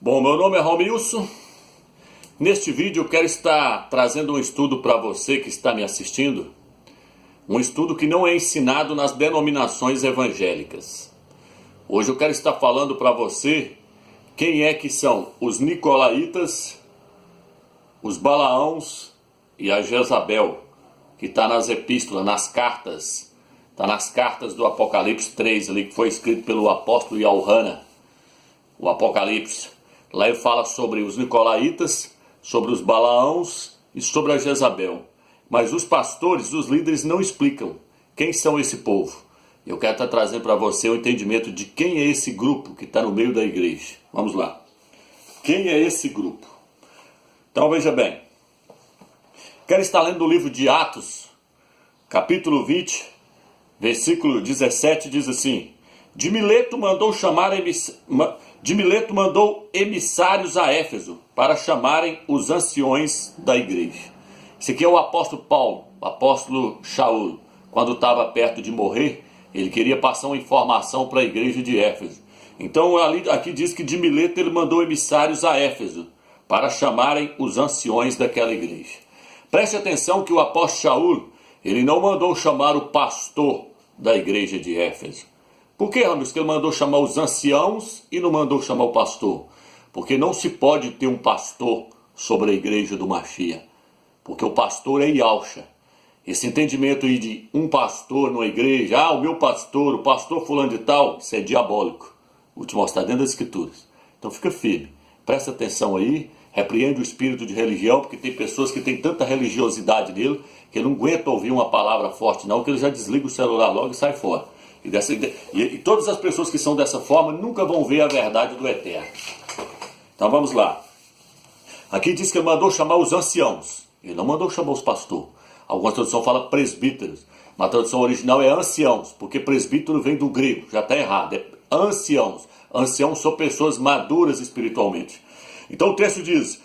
Bom, meu nome é Romilson. Neste vídeo eu quero estar trazendo um estudo para você que está me assistindo. Um estudo que não é ensinado nas denominações evangélicas. Hoje eu quero estar falando para você quem é que são os Nicolaítas, os Balaãos e a Jezabel, que está nas epístolas, nas cartas. Está nas cartas do Apocalipse 3, ali, que foi escrito pelo apóstolo Yohana, o Apocalipse. Lá ele fala sobre os Nicolaítas, sobre os Balaãos e sobre a Jezabel. Mas os pastores, os líderes não explicam quem são esse povo. Eu quero estar trazendo para você o entendimento de quem é esse grupo que está no meio da igreja. Vamos lá. Quem é esse grupo? Então veja bem. Quero estar lendo o livro de Atos, capítulo 20, versículo 17, diz assim: De Mileto mandou emissários a Éfeso para chamarem os anciões da igreja. Esse aqui é o apóstolo Paulo, o apóstolo Shaul. Quando estava perto de morrer, ele queria passar uma informação para a igreja de Éfeso. Então aqui diz que de Mileto ele mandou emissários a Éfeso para chamarem os anciões daquela igreja. Preste atenção que o apóstolo Shaul, ele não mandou chamar o pastor da igreja de Éfeso. Por que, Ramos, que ele mandou chamar os anciãos e não mandou chamar o pastor? Porque não se pode ter um pastor sobre a igreja do Machia. Porque o pastor é Yahshua. Esse entendimento aí de um pastor numa igreja, o meu pastor, o pastor fulano de tal, isso é diabólico. Vou te mostrar dentro das escrituras. Então fica firme, presta atenção aí, repreende o espírito de religião, porque tem pessoas que têm tanta religiosidade nele, que ele não aguenta ouvir uma palavra forte não, que ele já desliga o celular logo e sai fora. E todas as pessoas que são dessa forma nunca vão ver a verdade do Eterno. Então vamos lá. Aqui diz que ele mandou chamar os anciãos. Ele não mandou chamar os pastores. Algumas traduções falam presbíteros. Mas a tradução original é anciãos, porque presbítero vem do grego, já está errado. É anciãos. Anciãos são pessoas maduras espiritualmente. Então o texto diz,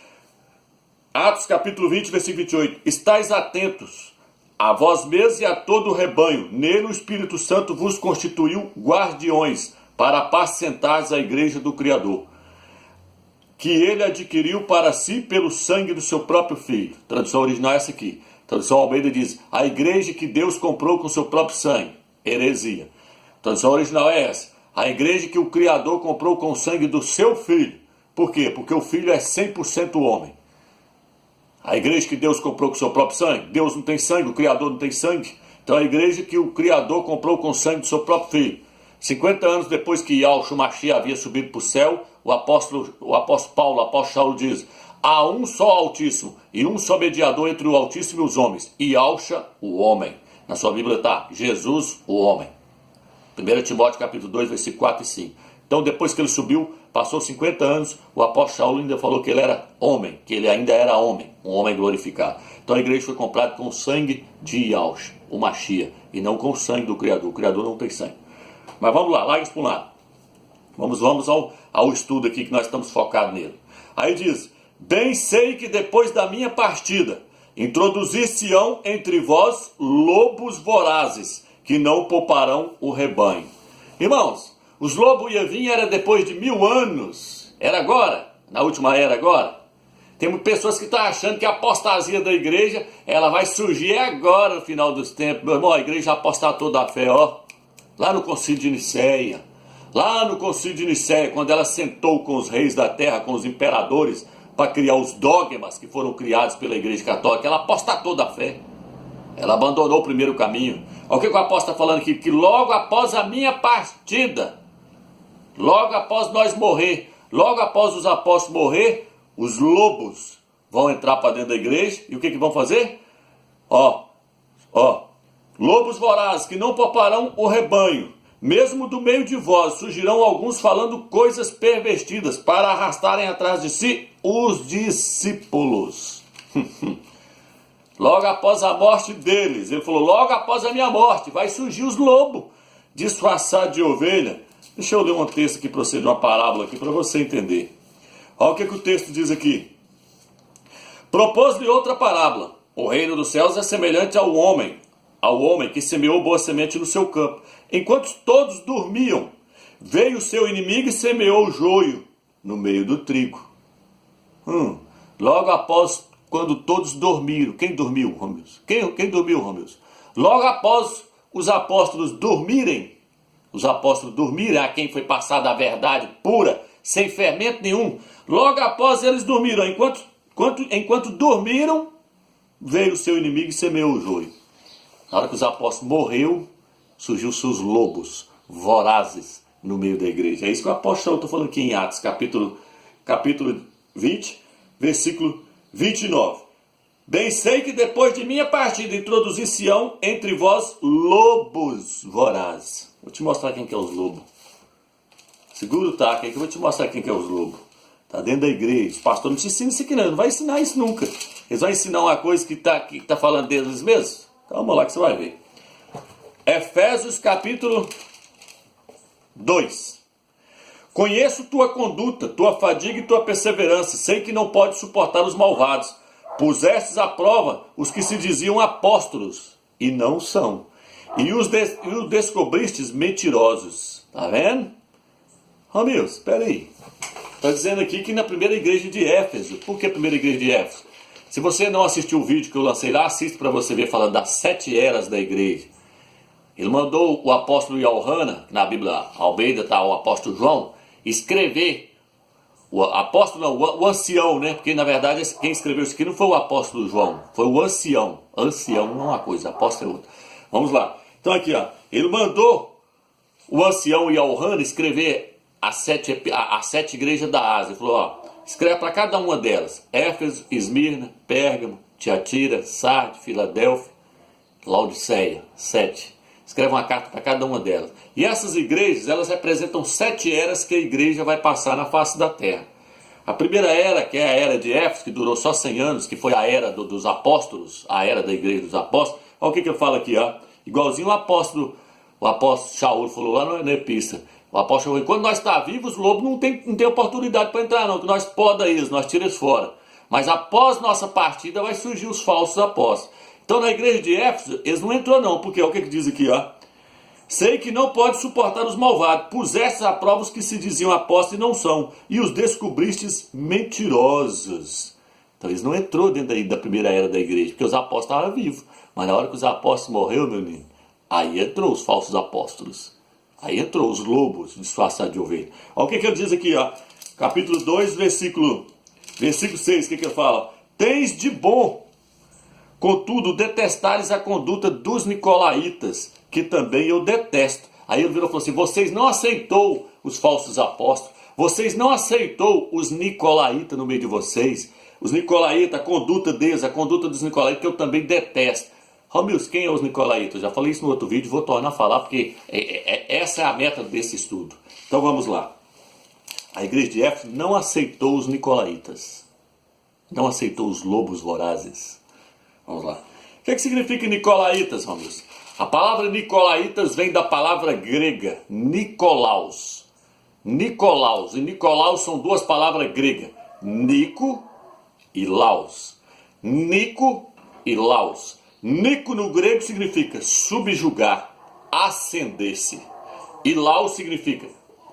Atos capítulo 20, versículo 28, Estais atentos, a vós mesmos e a todo o rebanho, nele o Espírito Santo vos constituiu guardiões, para apacentares a igreja do Criador, que ele adquiriu para si pelo sangue do seu próprio Filho. Tradução original é essa aqui. Tradução Almeida diz, a igreja que Deus comprou com seu próprio sangue. Heresia. Tradução original é essa. A igreja que o Criador comprou com o sangue do seu Filho. Por quê? Porque o Filho é 100% homem. A igreja que Deus comprou com seu próprio sangue. Deus não tem sangue, o Criador não tem sangue. Então a igreja que o Criador comprou com o sangue do seu próprio Filho. 50 anos depois que Yahshua Mashiach havia subido para o céu, o apóstolo Paulo, o apóstolo Shaul diz, há um só Altíssimo e um só mediador entre o Altíssimo e os homens, e Yahshua, o homem. Na sua Bíblia está, Jesus, o homem. 1 Timóteo capítulo 2, versículo 4 e 5. Então depois que ele subiu, passou 50 anos, o apóstolo Shaul ainda falou que ele era homem, que ele ainda era homem, um homem glorificado. Então a igreja foi comprada com o sangue de Yahshua, o Mashiach, e não com o sangue do Criador. O Criador não tem sangue. Mas vamos lá, larga isso para um lado. Vamos ao estudo aqui que nós estamos focados nele. Aí diz, bem sei que depois da minha partida, introduzir-se-ão entre vós lobos vorazes, que não pouparão o rebanho. Irmãos, os lobos iam vir era depois de 1000 anos. Era agora, na última era agora. Tem pessoas que estão achando que a apostasia da igreja, ela vai surgir agora no final dos tempos. Meu irmão, a igreja apostatou da fé, ó. Lá no concílio de Nicéia. Lá no concílio de Nicéia, quando ela sentou com os reis da terra, com os imperadores, para criar os dogmas que foram criados pela igreja católica, ela apostatou da fé. Ela abandonou o primeiro caminho. Olha o que o apóstolo está falando aqui, que logo após a minha partida, logo após nós morrer, logo após os apóstolos morrer, os lobos vão entrar para dentro da igreja, e o que vão fazer? Lobos vorazes que não pouparão o rebanho, mesmo do meio de vós surgirão alguns falando coisas pervertidas, para arrastarem atrás de si os discípulos. Logo após a morte deles, ele falou, logo após a minha morte, vai surgir os lobos, disfarçados de ovelha. Deixa eu ler um texto aqui para você, de uma parábola aqui, para você entender. Olha o que o texto diz aqui. Propôs-lhe outra parábola. O reino dos céus é semelhante ao homem que semeou boa semente no seu campo. Enquanto todos dormiam, veio o seu inimigo e semeou o joio no meio do trigo. Logo após, quando todos dormiram. Quem dormiu, Romilson? Quem dormiu, Romilson? Logo após os apóstolos dormirem, a quem foi passada a verdade pura, sem fermento nenhum, logo após eles dormiram, enquanto dormiram, veio o seu inimigo e semeou o joio. Na hora que os apóstolos morreu, surgiu seus lobos vorazes no meio da igreja. É isso que o apóstolo está falando aqui em Atos, capítulo 20, versículo 29. Bem sei que depois de minha partida introduzi Sião entre vós lobos vorazes. Vou te mostrar quem que é os lobos. Segura o taco aí que eu vou te mostrar quem que é os lobos. Está dentro da igreja. Os pastores não te ensinam isso aqui não. Não vai ensinar isso nunca. Eles vão ensinar uma coisa que tá falando deles mesmos. Calma lá que você vai ver. Efésios capítulo 2. Conheço tua conduta, tua fadiga e tua perseverança. Sei que não podes suportar os malvados. Pusestes à prova os que se diziam apóstolos e não são. E os descobristes mentirosos. Tá vendo? Romilson, espera aí. Está dizendo aqui que na primeira igreja de Éfeso. Por que a primeira igreja de Éfeso? Se você não assistiu o vídeo que eu lancei lá, assiste para você ver falando das 7 eras da igreja. Ele mandou o apóstolo Yohana, na Bíblia Almeida está o apóstolo João, escrever. O apóstolo não, o ancião, né? Porque na verdade quem escreveu isso aqui não foi o apóstolo João, foi o ancião. Ancião não é uma coisa, apóstolo é outra. Vamos lá. Então aqui, ó, ele mandou o ancião Yohana escrever as 7 igrejas da Ásia. Ele falou, ó, escreve para cada uma delas: Éfeso, Esmirna, Pérgamo, Tiatira, Sardes, Filadélfia, Laodiceia, 7. Escreve uma carta para cada uma delas. E essas igrejas, elas representam 7 eras que a igreja vai passar na face da terra. A primeira era, que é a era de Éfeso, que durou só 100 anos, que foi a era dos apóstolos, a era da igreja dos apóstolos. Olha o que eu falo aqui, ó. Igualzinho o apóstolo Shaul falou lá na epístola. O apóstolo falou, quando nós estamos vivos, o lobo não tem oportunidade para entrar não, que nós poda eles, nós tiramos fora. Mas após nossa partida vai surgir os falsos apóstolos. Então na igreja de Éfeso, eles não entrou não, porque olha o que diz aqui, ó. Sei que não pode suportar os malvados, pusestes à prova os que se diziam apóstolos e não são, e os descobristes mentirosos. Então eles não entrou dentro da primeira era da igreja, porque os apóstolos estavam vivos. Mas na hora que os apóstolos morreram, meu menino, aí entrou os falsos apóstolos. Aí entrou os lobos disfarçados de ovelha. Olha o que ele diz aqui, ó. Capítulo 2, versículo 6, o que ele fala? Tens de bom, contudo, detestares a conduta dos nicolaítas, que também eu detesto. Aí ele virou e falou assim, vocês não aceitou os falsos apóstolos, vocês não aceitou os nicolaítas no meio de vocês. Os nicolaítas, a conduta deles, a conduta dos nicolaítas, que eu também detesto. Romilson, quem é os nicolaítas? Eu já falei isso no outro vídeo, vou tornar a falar, porque essa é a meta desse estudo. Então vamos lá. A igreja de Éfeso não aceitou os nicolaítas. Não aceitou os lobos vorazes. Vamos lá. O que significa nicolaítas, Romilson? A palavra nicolaítas vem da palavra grega, Nicolaus. Nicolaus. E Nicolaus são 2 palavras gregas. Nico e Laus. Nico e Laus. Nico no grego significa subjugar, ascender-se. E Laus significa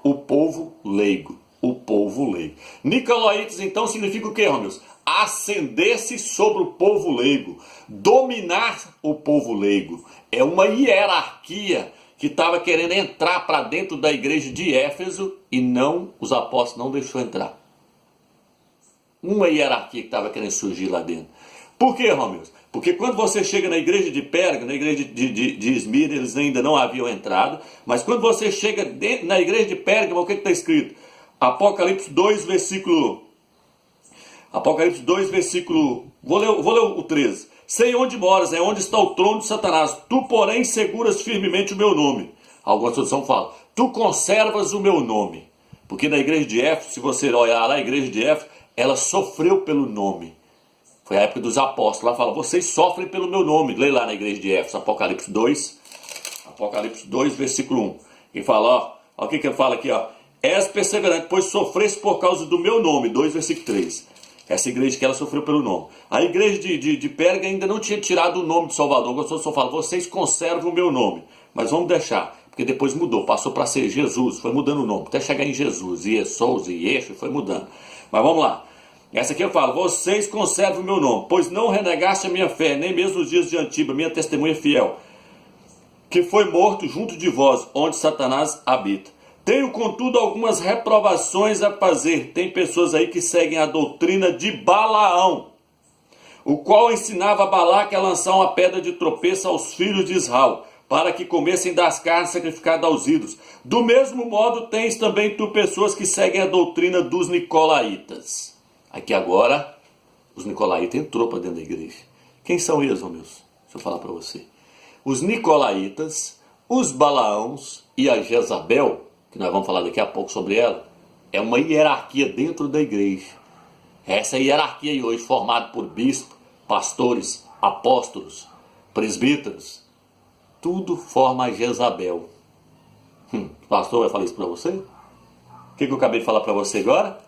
o povo leigo. O povo leigo. Nicolaítas então significa o que, Romilson? Ascender-se sobre o povo leigo. Dominar o povo leigo. É uma hierarquia que estava querendo entrar para dentro da igreja de Éfeso e os apóstolos não deixou entrar. Uma hierarquia que estava querendo surgir lá dentro. Por quê, Romilson? Porque quando você chega na igreja de Pérgamo, na igreja de Esmirna, eles ainda não haviam entrado, mas quando você chega na igreja de Pérgamo, o que está escrito? Apocalipse 2, versículo... Vou ler o 13. Sei onde moras, é onde está o trono de Satanás. Tu, porém, seguras firmemente o meu nome. Alguma tradução fala, tu conservas o meu nome. Porque na igreja de Éfeso, se você olhar lá, a igreja de Éfeso, ela sofreu pelo nome. Foi a época dos apóstolos. Lá fala, vocês sofrem pelo meu nome. Lê lá na igreja de Éfeso, Apocalipse 2, versículo 1. E fala, ó o que ele fala aqui, ó. És perseverante, pois sofreste por causa do meu nome. 2, versículo 3. Essa igreja que ela sofreu pelo nome. A igreja de Pérgamo ainda não tinha tirado o nome de Salvador. O pastor só fala, vocês conservam o meu nome. Mas vamos deixar. porque depois mudou, passou para ser Jesus, foi mudando o nome, até chegar em Jesus, Iesous, Yeshua, foi mudando. Mas vamos lá. Essa aqui eu falo: vocês conservam o meu nome, pois não renegaste a minha fé, nem mesmo nos dias de Antiba, minha testemunha fiel, que foi morto junto de vós, onde Satanás habita. Tenho, contudo, algumas reprovações a fazer. Tem pessoas aí que seguem a doutrina de Balaão, o qual ensinava a Balaque a lançar uma pedra de tropeço aos filhos de Israel, para que comessem das carnes sacrificadas aos ídolos. Do mesmo modo, tens também tu pessoas que seguem a doutrina dos nicolaítas. Aqui agora, os nicolaítas entrou para dentro da igreja. Quem são eles, meus? Deixa eu falar para você. Os nicolaítas, os Balaãos e a Jezabel, que nós vamos falar daqui a pouco sobre ela, é uma hierarquia dentro da igreja. Essa hierarquia aí hoje, formada por bispos, pastores, apóstolos, presbíteros, tudo forma a Jezabel. O pastor vai falar isso para você? O que eu acabei de falar para você agora?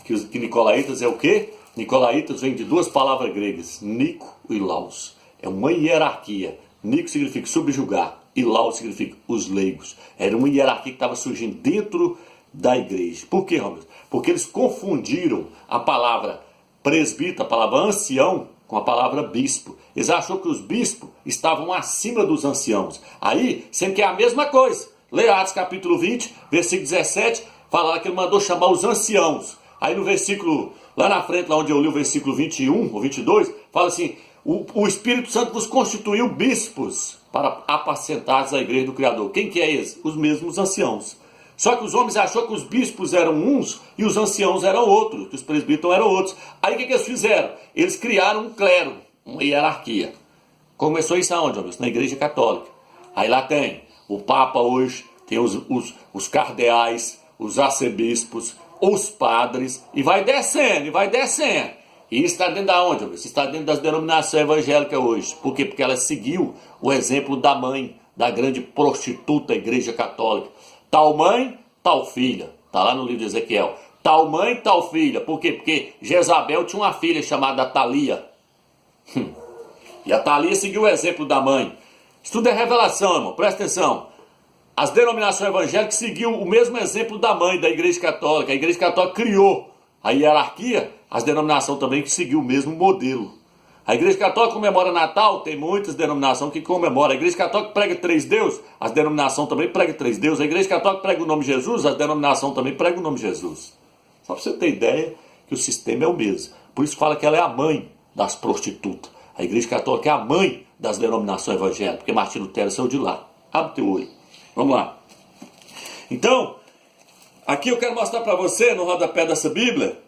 Que nicolaítas é o quê? Nicolaítas vem de duas palavras gregas, Nico e Laus. É uma hierarquia. Nico significa subjugar e Laus significa os leigos. Era uma hierarquia que estava surgindo dentro da igreja. Por quê, Romeu? Porque eles confundiram a palavra presbítero, a palavra ancião, com a palavra bispo. Eles acharam que os bispos estavam acima dos anciãos. Aí, sendo que é a mesma coisa. Lê Atos capítulo 20, versículo 17, fala lá que ele mandou chamar os anciãos. Aí no versículo, lá na frente, lá onde eu li o versículo 21 ou 22, fala assim: o Espírito Santo vos constituiu bispos para apacentar a igreja do Criador. Quem que é esse? Os mesmos anciãos. Só que os homens acharam que os bispos eram uns e os anciãos eram outros, que os presbíteros eram outros. Aí o que eles fizeram? Eles criaram um clero, uma hierarquia. Começou isso aonde, homens? Na igreja católica. Aí lá tem o Papa hoje, tem os cardeais, os arcebispos, os padres, e vai descendo, e vai descendo. E isso está dentro da onde, homens? Isso está dentro das denominações evangélicas hoje. Por quê? Porque ela seguiu o exemplo da mãe, da grande prostituta igreja católica. Tal mãe, tal filha. Está lá no livro de Ezequiel. Tal mãe, tal filha. Por quê? Porque Jezabel tinha uma filha chamada Thalia. E a Thalia seguiu o exemplo da mãe. Isso tudo é revelação, irmão. Presta atenção. As denominações evangélicas seguiu o mesmo exemplo da mãe, da igreja católica. A igreja católica criou a hierarquia, as denominações também que seguiu o mesmo modelo. A igreja católica comemora Natal, tem muitas denominações que comemoram. A igreja católica prega 3 deuses, as denominações também pregam 3 deuses. A igreja católica prega o nome de Jesus, as denominações também pregam o nome de Jesus. Só para você ter ideia que o sistema é o mesmo. Por isso fala que ela é a mãe das prostitutas. A igreja católica é a mãe das denominações evangélicas, porque Martim Lutero saiu de lá. Abre teu olho. Vamos lá. Então, aqui eu quero mostrar para você, no rodapé dessa Bíblia,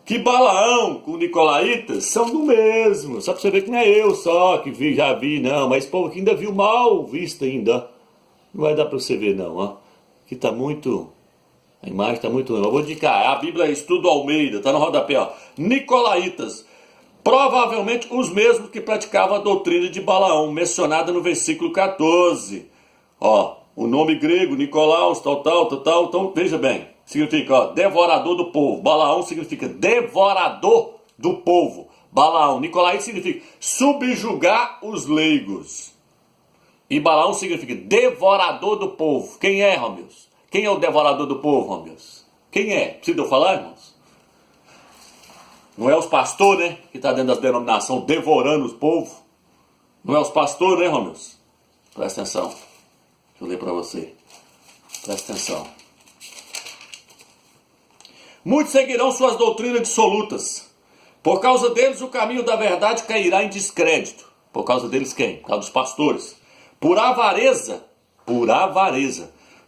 que Balaão com Nicolaítas são do mesmo. Só para você ver que não é eu só que já vi, não. Mas esse povo aqui ainda viu mal visto ainda. Não vai dar para você ver, não. Ó. Aqui está muito... A imagem está muito... Eu vou indicar. A Bíblia Estudo Almeida. Está no rodapé, ó. Nicolaítas. Provavelmente os mesmos que praticavam a doutrina de Balaão, mencionada no versículo 14. Ó. O nome grego, Nicolaus, tal. Então, veja bem. Significa, ó, devorador do povo. Balaão significa devorador do povo. Balaão. Nicolaíta significa subjugar os leigos. E Balaão significa devorador do povo. Quem é, Romeus? Quem é o devorador do povo, Romeus? Quem é? Precisa eu falar, irmãos? Não é os pastores, né? Que está dentro das denominações devorando os povos. Não é os pastores, né, Romeus? Presta atenção. Deixa eu ler para você. Presta atenção. Muitos seguirão suas doutrinas dissolutas. Por causa deles, o caminho da verdade cairá em descrédito. Por causa deles quem? Por causa dos pastores. Por avareza,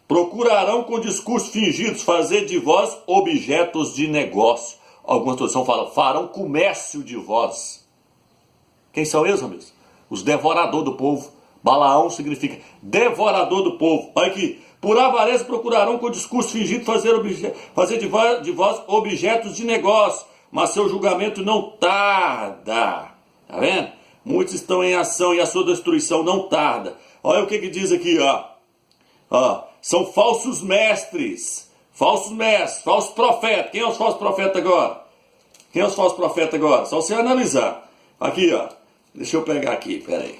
procurarão com discursos fingidos fazer de vós objetos de negócio. Algumas traduções falam, farão comércio de vós. Quem são eles, amigos? Os devoradores do povo. Balaão significa devorador do povo. Olha aqui. Por avareza procurarão com discurso fingido fazer de vós objetos de negócio, mas seu julgamento não tarda. Tá vendo? Muitos estão em ação e a sua destruição não tarda. Olha o que diz aqui, ó. São falsos mestres, falsos profetas. Quem é os falsos profetas agora? Só você analisar. Aqui, ó. Deixa eu pegar aqui, peraí.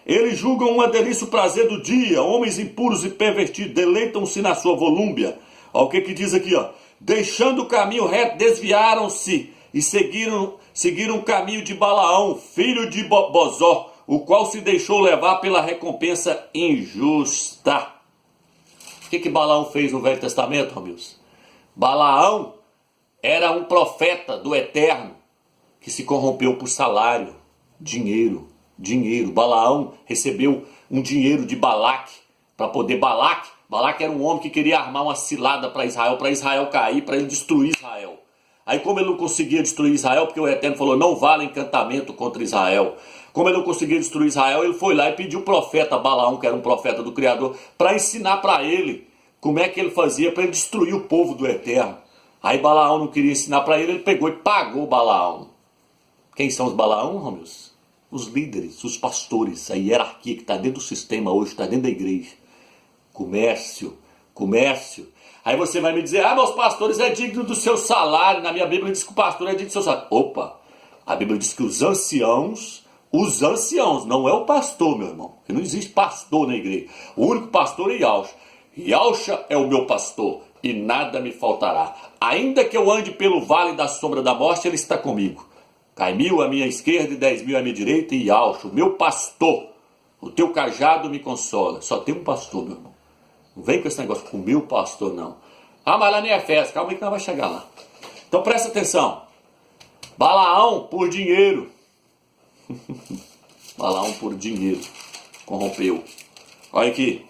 Eles julgam uma delícia o prazer do dia. Homens impuros e pervertidos deleitam-se na sua volúmbia. Olha o que diz aqui, ó. Deixando o caminho reto, desviaram-se e seguiram o caminho de Balaão, filho de Bozó, o qual se deixou levar pela recompensa injusta. O que Balaão fez no Velho Testamento, Romilson? Balaão era um profeta do Eterno que se corrompeu por salário, dinheiro. Balaão recebeu um dinheiro de Balaque para poder... Balaque era um homem que queria armar uma cilada para Israel cair, para ele destruir Israel. Aí como ele não conseguia destruir Israel, porque o Eterno falou, não vale encantamento contra Israel. Como ele não conseguia destruir Israel, ele foi lá e pediu o profeta Balaão, que era um profeta do Criador, para ensinar para ele como é que ele fazia para ele destruir o povo do Eterno. Aí Balaão não queria ensinar para ele pegou e pagou Balaão. Quem são os Balaão, Romilson? Os líderes, os pastores, a hierarquia que está dentro do sistema hoje, está dentro da igreja. Comércio. Aí você vai me dizer, mas os pastores é digno do seu salário. Na minha Bíblia diz que o pastor é digno do seu salário. Opa, a Bíblia diz que os anciãos, não é o pastor, meu irmão. Porque não existe pastor na igreja. O único pastor é Yahshua. Yahshua é o meu pastor e nada me faltará. Ainda que eu ande pelo vale da sombra da morte, ele está comigo. Cai 1.000 à minha esquerda e 10.000 à minha direita, e Yahshua, o meu pastor, o teu cajado me consola. Só tem um pastor, meu irmão. Não vem com esse negócio com o meu pastor, não. Mas lá nem é festa, calma aí que nós vamos chegar lá. Então presta atenção. Balaão por dinheiro. Balaão por dinheiro. Corrompeu. Olha aqui.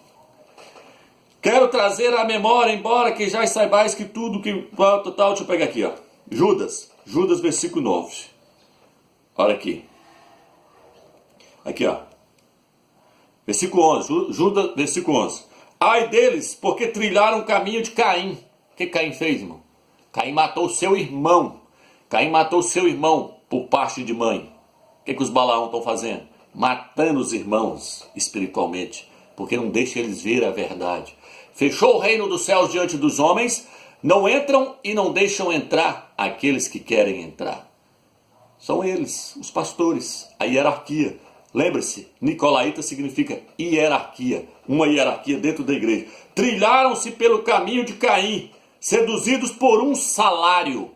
Quero trazer à memória, embora que já saibais que tudo que... Tal, deixa eu pegar aqui, ó. Judas, versículo 9. Olha aqui. Aqui, ó. Versículo 11. Judas, versículo 11. Ai deles, porque trilharam o caminho de Caim. O que Caim fez, irmão? Caim matou seu irmão. Por parte de mãe. O que os Balaão estão fazendo? Matando os irmãos espiritualmente. Porque não deixa eles ver a verdade. Fechou o reino dos céus diante dos homens. Não entram e não deixam entrar aqueles que querem entrar. São eles, os pastores, a hierarquia. Lembre-se, nicolaíta significa hierarquia, uma hierarquia dentro da igreja. Trilharam-se pelo caminho de Caim, seduzidos por um salário.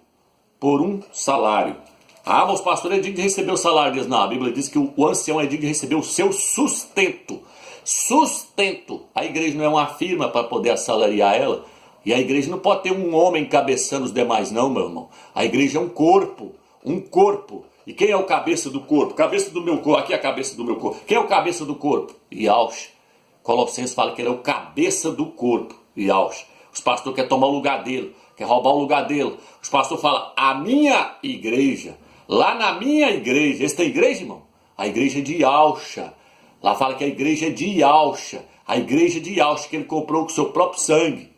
Mas os pastores é digno de receber o salário deles. Não, a Bíblia diz que o ancião é digno de receber o seu sustento. A igreja não é uma firma para poder assalariar ela. E a igreja não pode ter um homem cabeçando os demais não, meu irmão. A igreja é um corpo. E quem é o cabeça do corpo? Cabeça do meu corpo. Aqui é a cabeça do meu corpo. Quem é o cabeça do corpo? Yahshua. Colossenses fala que ele é o cabeça do corpo. Yahshua. Os pastores querem tomar o lugar dele. Quer roubar o lugar dele. Os pastores falam, a minha igreja. Lá na minha igreja. Essa é a igreja, irmão? A igreja de Yahshua. Lá fala que a igreja é de Yahshua. A igreja de Yahshua que ele comprou com o seu próprio sangue.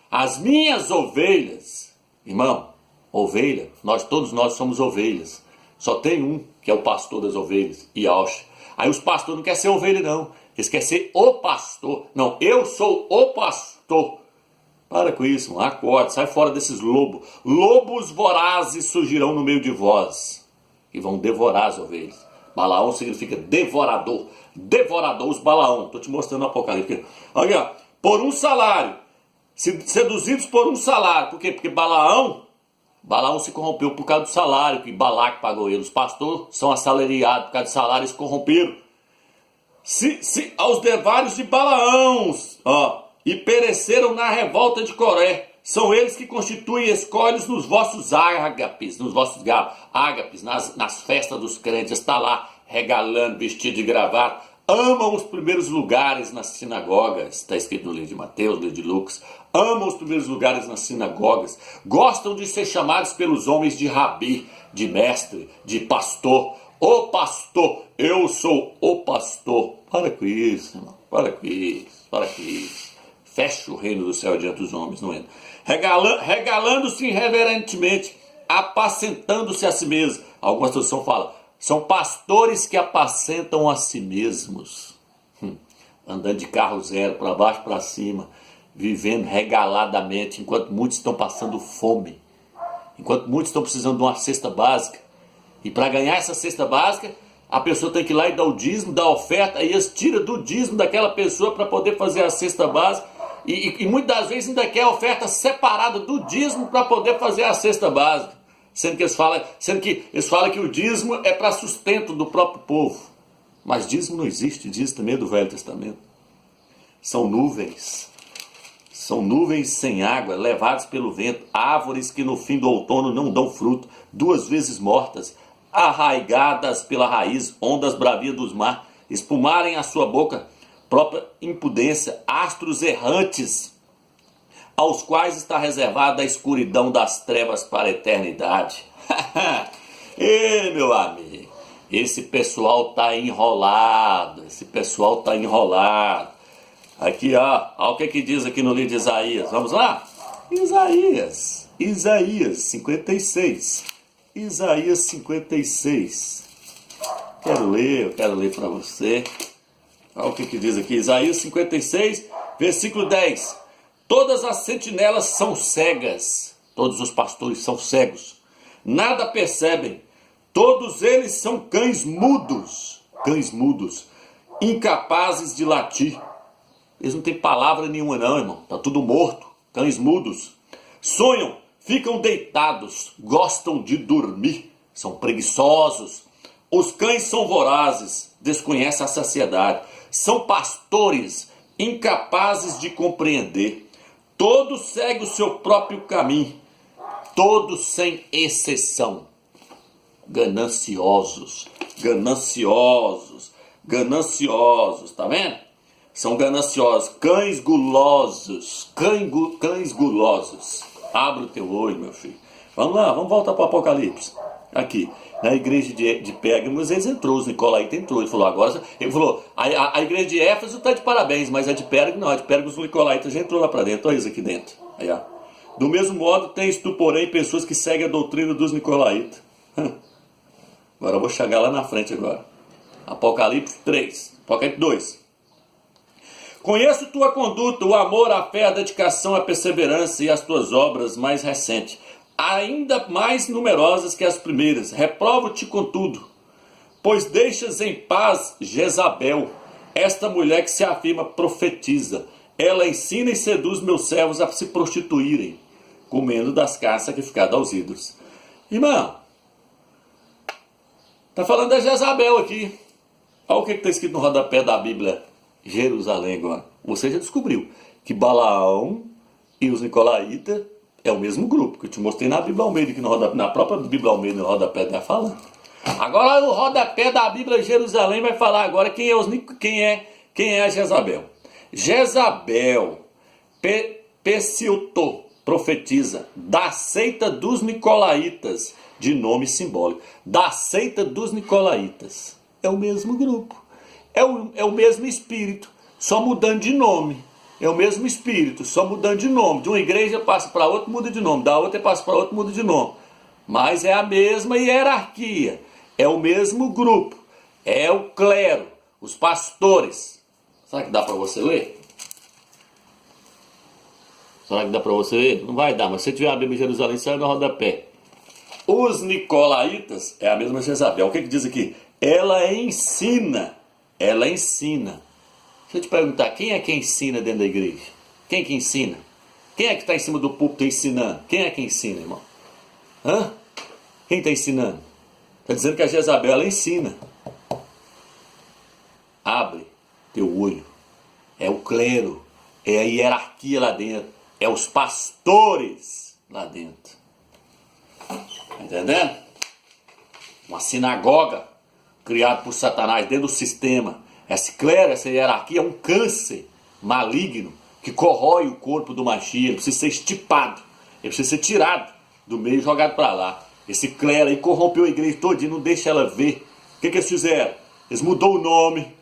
As minhas ovelhas. Irmão. Ovelha, todos nós somos ovelhas. Só tem um que é o pastor das ovelhas, Yahshua. Aí os pastores não querem ser ovelha não, eles querem ser o pastor. Não, eu sou o pastor. Para com isso, mano. Acorde, sai fora desses lobos. Lobos vorazes surgirão no meio de vós e vão devorar as ovelhas. Balaão significa devorador. Devorador, os Balaão. Estou te mostrando no Apocalipse. Olha, por um salário. Seduzidos por um salário. Por quê? Porque Balaão se corrompeu por causa do salário que Balaque pagou ele. Os pastores são assalariados por causa do salário e se corromperam. Aos devários de Balaão, e pereceram na revolta de Coré. São eles que constituem escolhos nos vossos ágapes, nas festas dos crentes. Está lá regalando, vestido de gravata. Amam os primeiros lugares nas sinagogas. Está escrito no livro de Mateus, no livro de Lucas. Amam os primeiros lugares nas sinagogas. Gostam de ser chamados pelos homens de rabi, de mestre, de pastor. O pastor, eu sou o pastor. Para com isso, irmão. Para com isso. Fecha o reino do céu diante dos homens, não entra. Regalando-se irreverentemente, apacentando-se a si mesmo. Algumas traduções falam, são pastores que apacentam a si mesmos. Andando de carro zero, para baixo, para cima, vivendo regaladamente, enquanto muitos estão passando fome. Enquanto muitos estão precisando de uma cesta básica. E para ganhar essa cesta básica, a pessoa tem que ir lá e dar o dízimo, dar a oferta, e eles tiram do dízimo daquela pessoa para poder fazer a cesta básica, e muitas das vezes ainda quer a oferta separada do dízimo para poder fazer a cesta básica, sendo que eles falam que o dízimo é para sustento do próprio povo. Mas dízimo não existe, dízimo também é do Velho Testamento. São nuvens sem água, levados pelo vento, árvores que no fim do outono não dão fruto, 2 vezes mortas, arraigadas pela raiz, ondas bravias dos mar, espumarem a sua boca, própria impudência, astros errantes, aos quais está reservada a escuridão das trevas para a eternidade. Ei, meu amigo, esse pessoal está enrolado, Aqui, ó o que diz aqui no livro de Isaías. Vamos lá? Isaías 56. Isaías 56. Eu quero ler para você. Olha o que diz aqui. Isaías 56, versículo 10. Todas as sentinelas são cegas. Todos os pastores são cegos. Nada percebem. Todos eles são cães mudos, incapazes de latir. Eles não têm palavra nenhuma não, irmão. Tá tudo morto. Cães mudos. Sonham, ficam deitados, gostam de dormir, são preguiçosos. Os cães são vorazes, desconhecem a saciedade. São pastores, incapazes de compreender. Todos seguem o seu próprio caminho. Todos sem exceção. Gananciosos, tá vendo? São gananciosos, cães gulosos. Abre o teu olho, meu filho. Vamos lá, vamos voltar para o Apocalipse. Aqui, na igreja de Pérgamos, eles entrou, os Nicolaítas entrou. Ele falou, a igreja de Éfeso está de parabéns, mas a de Pérgamos não, a de Pérgamos, os Nicolaítas já entrou lá para dentro. Olha isso aqui dentro. Aí, ó. Do mesmo modo, tens tu, porém, pessoas que seguem a doutrina dos Nicolaítas. Agora eu vou chegar lá na frente agora. Apocalipse 3, Apocalipse 2. Conheço tua conduta, o amor, a fé, a dedicação, a perseverança e as tuas obras mais recentes, ainda mais numerosas que as primeiras. Reprovo-te contudo, pois deixas em paz Jezabel, esta mulher que se afirma profetiza. Ela ensina e seduz meus servos a se prostituírem, comendo das carnes sacrificadas aos ídolos. Irmão, está falando da Jezabel aqui. Olha o que está escrito no rodapé da Bíblia. Jerusalém agora. Você já descobriu que Balaão e os Nicolaítas é o mesmo grupo que eu te mostrei na Bíblia Almeida, que na própria Bíblia Almeida, no rodapé está falando. Agora o rodapé da Bíblia Jerusalém vai falar agora quem é a Jezabel. Jezabel, Pecilto, profetiza, da seita dos Nicolaítas, de nome simbólico. Da seita dos Nicolaítas. É o mesmo grupo. É o mesmo espírito, só mudando de nome. É o mesmo espírito, só mudando de nome. De uma igreja passa para outra, muda de nome. Da outra passa para outra, muda de nome. Mas é a mesma hierarquia. É o mesmo grupo. É o clero, os pastores. Será que dá para você ler? Será que dá para você ler? Não vai dar, mas se tiver a Bíblia de Jerusalém, sai no rodapé. Os Nicolaítas é a mesma Jezabel. O que diz aqui? Ela ensina. Deixa eu te perguntar, quem é que ensina dentro da igreja? Quem é que ensina? Quem é que está em cima do púlpito ensinando? Quem é que ensina, irmão? Quem está ensinando? Está dizendo que a Jezabel, ela ensina. Abre teu olho. É o clero. É a hierarquia lá dentro. É os pastores lá dentro. Está entendendo? Uma sinagoga criada por Satanás dentro do sistema. Esse clero, essa hierarquia é um câncer maligno que corrói o corpo do Mashiach. Ele precisa ser estipado. Ele precisa ser tirado do meio e jogado para lá. Esse clero aí corrompeu a igreja todinha, não deixa ela ver. O que eles fizeram? Eles mudou o nome.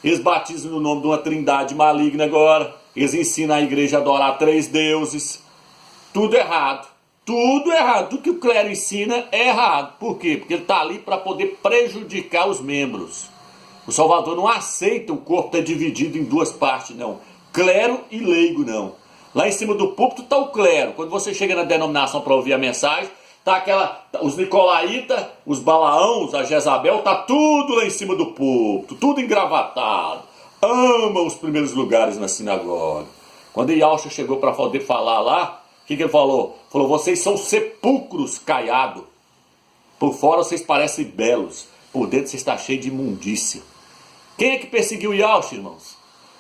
Eles batizam no nome de uma trindade maligna agora. Eles ensinam a igreja a adorar 3 deuses. Tudo errado. Tudo errado. Tudo que o clero ensina é errado. Por quê? Porque ele está ali para poder prejudicar os membros. O Salvador não aceita o corpo estar dividido em 2 partes, não. Clero e leigo, não. Lá em cima do púlpito está o clero. Quando você chega na denominação para ouvir a mensagem, os nicolaítas, os balaãos, a Jezabel, tá tudo lá em cima do púlpito, tudo engravatado. Amam os primeiros lugares na sinagoga. Quando Yahshua chegou para poder falar lá, o que ele falou? Falou, vocês são sepulcros caiados. Por fora vocês parecem belos, por dentro você está cheio de imundícia. Quem é que perseguiu Yahshua, irmãos?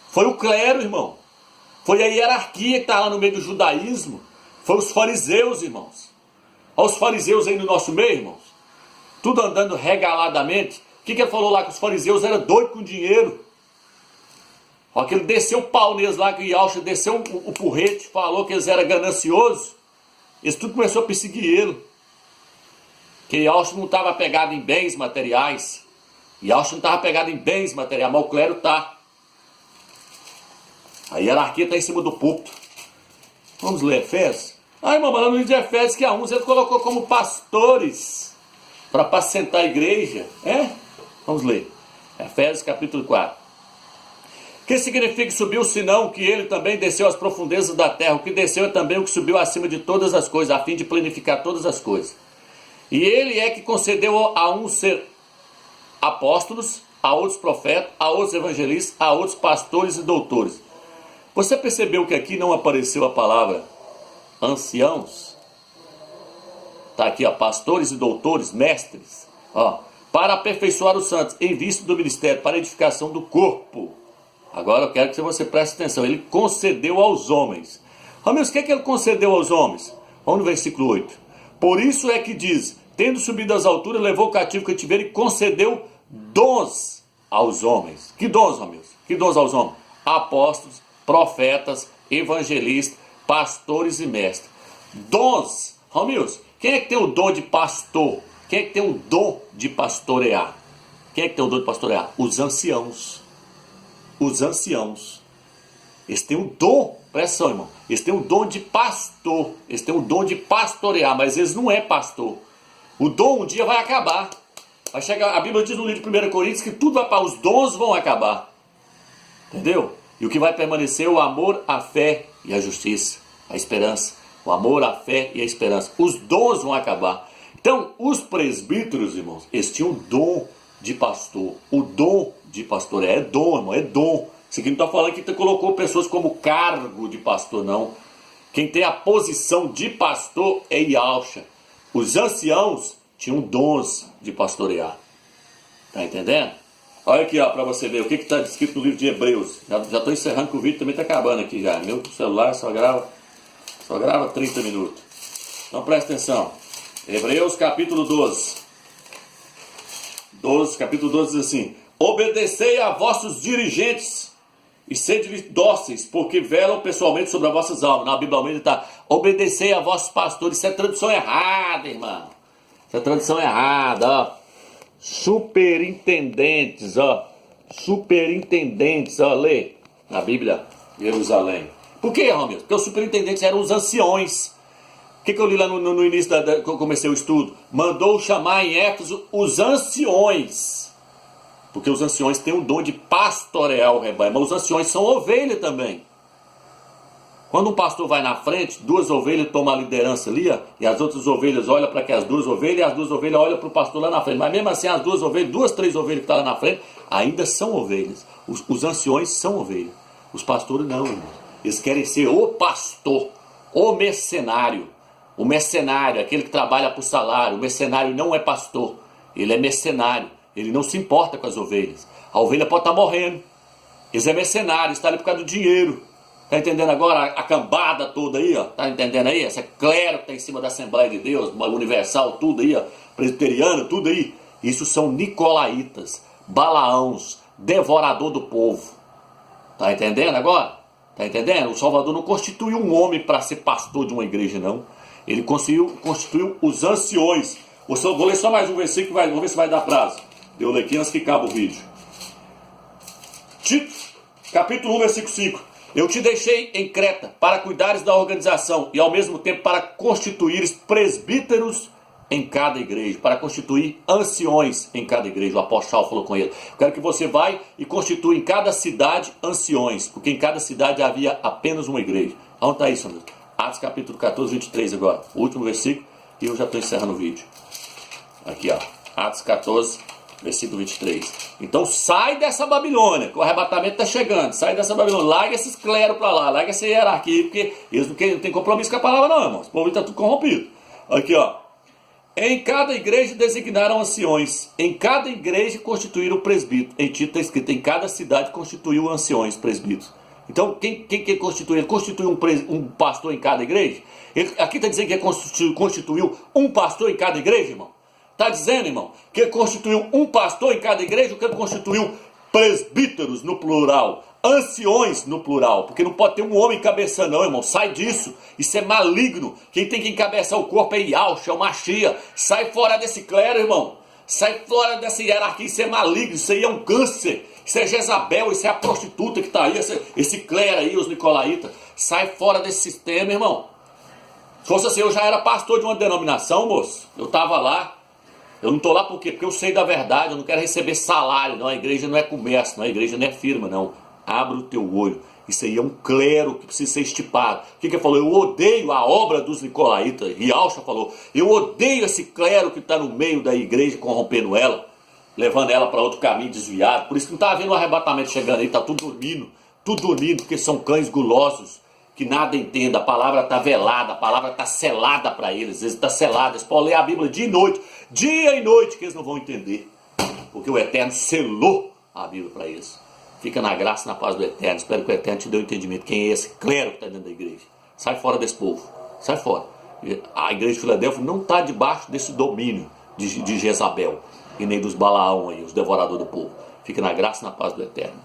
Foi o clero, irmão. Foi a hierarquia que está lá no meio do judaísmo. Foi os fariseus, irmãos. Olha os fariseus aí no nosso meio, irmãos. Tudo andando regaladamente. O que ele falou lá? Que os fariseus eram doidos com dinheiro. Olha que ele desceu o pau neles lá, que o Yahshua desceu o porrete, falou que eles eram gananciosos. Eles tudo começou a perseguir ele. Que Yahshua não estava pegado em bens materiais. Yahshua não estava pegado em bens materiais, mas o clero está. A hierarquia está em cima do púlpito. Vamos ler Efésios? Irmão, mas no livro de Efésios que a uns ele colocou como pastores para apacentar a igreja. Vamos ler. Efésios capítulo 4. Que significa que subiu, senão que ele também desceu às profundezas da terra? O que desceu é também o que subiu acima de todas as coisas, a fim de planificar todas as coisas. E ele é que concedeu a uns ser apóstolos, a outros profetas, a outros evangelistas, a outros pastores e doutores. Você percebeu que aqui não apareceu a palavra anciãos? Está aqui, ó, pastores e doutores, mestres, ó, para aperfeiçoar os santos, em vista do ministério, para a edificação do corpo. Agora eu quero que você preste atenção. Ele concedeu aos homens. Amigos, o que é que ele concedeu aos homens? Vamos no versículo 8. Por isso é que diz, tendo subido às alturas, levou o cativo que tiver e concedeu dons aos homens. Que dons, amigos? Que dons aos homens? Apóstolos, profetas, evangelistas, pastores e mestres. Dons. Amigos, quem é que tem o dom de pastor? Quem é que tem o dom de pastorear? Quem é que tem o dom de pastorear? Os anciãos. Os anciãos, eles têm um dom, presta atenção, irmão, eles têm um dom de pastor, eles têm um dom de pastorear, mas eles não é pastor. O dom um dia vai acabar. Vai chegar, a Bíblia diz no livro de 1 Coríntios que tudo vai para os dons vão acabar. Entendeu? E o que vai permanecer é o amor, a fé e a justiça, a esperança. O amor, a fé e a esperança. Os dons vão acabar. Então, os presbíteros, irmãos, eles tinham o dom de pastor, o dom de pastor, é dom, irmão, é dom. Isso aqui não está falando que colocou pessoas como cargo de pastor, não. Quem tem a posição de pastor é Yahshua. Os anciãos tinham dons de pastorear. Tá entendendo? Olha aqui, ó, para você ver o que está escrito no livro de Hebreus. Já estou encerrando que o vídeo também está acabando aqui já. Meu celular só grava 30 minutos. Então presta atenção. Hebreus capítulo 12. Capítulo 12 diz assim: obedecei a vossos dirigentes e sede dóceis, porque velam pessoalmente sobre as vossas almas. Na Bíblia Almeida está: obedecei a vossos pastores. Isso é tradução errada, irmão. Isso é tradução errada, ó. Superintendentes, ó. Superintendentes, ó. Lê na Bíblia Jerusalém. Por que, Romeu? Porque os superintendentes eram os anciões. O que eu li lá no início que eu comecei o estudo? Mandou chamar em Éfeso os anciões. Porque os anciões têm o dom de pastorear o rebanho. Mas os anciões são ovelha também. Quando um pastor vai na frente, duas ovelhas tomam a liderança ali, ó, e as outras ovelhas olham para as duas ovelhas, e as duas ovelhas olham para o pastor lá na frente. Mas mesmo assim, as duas ovelhas, duas, três ovelhas que estão lá na frente, ainda são ovelhas. Os anciões são ovelhas. Os pastores não, irmão. Eles querem ser o pastor, o mercenário. O mercenário, aquele que trabalha por salário. O mercenário não é pastor, ele é mercenário. Ele não se importa com as ovelhas. A ovelha pode estar morrendo. Eles é mercenário, está ali por causa do dinheiro. Está entendendo agora a cambada toda aí, ó? Está entendendo aí? Essa clero que está em cima da Assembleia de Deus, universal, tudo aí, ó, presbiteriano, tudo aí. Isso são nicolaítas, balaãos, devorador do povo. Está entendendo agora? Está entendendo? O Salvador não constituiu um homem para ser pastor de uma igreja, não. Ele constituiu os anciões. Vou ler só mais um versículo, vamos ver se vai dar prazo. Eu leio aqui antes que acabe o vídeo. Tito, capítulo 1, versículo 5. Eu te deixei em Creta para cuidares da organização e ao mesmo tempo para constituires presbíteros em cada igreja, para constituir anciões em cada igreja. O apóstolo Paulo falou com ele: eu quero que você vá e constitua em cada cidade anciões, porque em cada cidade havia apenas uma igreja. Onde está isso, meu Deus? Atos capítulo 14, 23 agora, o último versículo. E eu já estou encerrando o vídeo. Aqui, ó, Atos 14, versículo 23. Então sai dessa Babilônia, que o arrebatamento está chegando. Sai dessa Babilônia, larga esses cleros para lá, larga essa hierarquia, porque eles não têm compromisso com a palavra não, irmãos. O povo está tudo corrompido. Aqui, ó. Em cada igreja designaram anciões. Em cada igreja constituíram presbítero. Em Tito está escrito, em cada cidade constituiu anciões, presbíteros. Então, quem constituiu? Ele constituiu um pastor em cada igreja? Aqui está dizendo que ele constituiu um pastor em cada igreja, irmão? Está dizendo, irmão, que ele constituiu um pastor em cada igreja, ou que ele constituiu presbíteros no plural, anciões no plural, porque não pode ter um homem encabeçando não, irmão, sai disso, isso é maligno, quem tem que encabeçar o corpo é Yahshua, é o Mashiach, sai fora desse clero, irmão, sai fora dessa hierarquia, isso é maligno, isso aí é um câncer, isso é Jezabel, isso é a prostituta que está aí, esse clero aí, os nicolaítas, sai fora desse sistema, irmão. Se fosse assim, eu já era pastor de uma denominação, moço, eu estava lá. Eu não estou lá por quê? Porque eu sei da verdade, eu não quero receber salário, não. A igreja não é comércio, não. A igreja não é firma, não. Abre o teu olho. Isso aí é um clero que precisa ser estipado. O que ele falou? Eu odeio a obra dos nicolaítas. Yahshua falou, eu odeio esse clero que está no meio da igreja, corrompendo ela, levando ela para outro caminho desviado. Por isso que não está havendo um arrebatamento chegando aí, está tudo dormindo, porque são cães gulosos, que nada entenda, a palavra está velada, a palavra está selada para eles, está selada, eles podem ler a Bíblia dia e noite, que eles não vão entender, porque o Eterno selou a Bíblia para eles. Fica na graça e na paz do Eterno, espero que o Eterno te dê o entendimento, quem é esse clero que está dentro da igreja, sai fora desse povo, sai fora. A igreja de Filadélfia não está debaixo desse domínio de Jezabel, e nem dos Balaão aí, os devoradores do povo. Fica na graça e na paz do Eterno.